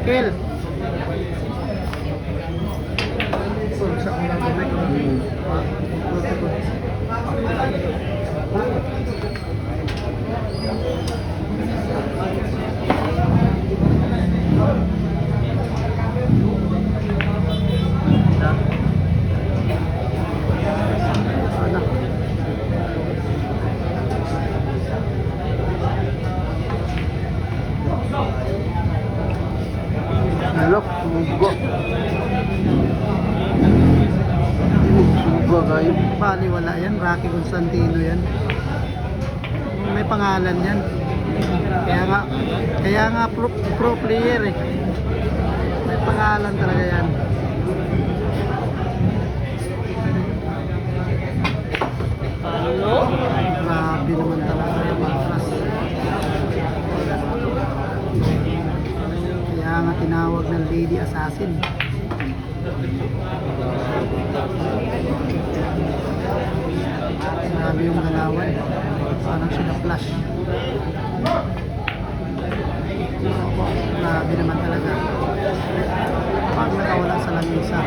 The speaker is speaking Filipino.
Kel. So, sa una ko na Look, sumugo. Sumugo kayo. Bali wala yan, Rocky Constantino yan. May pangalan yan. Kaya nga pro player eh. May pangalan talaga yan. Grabe naman talaga yung matras. Kaya nga tinawag ng Lady Assassin. Grabe yung galawan. Parang sila flash. Grabe naman talaga. Pag nakawala sa lamisa.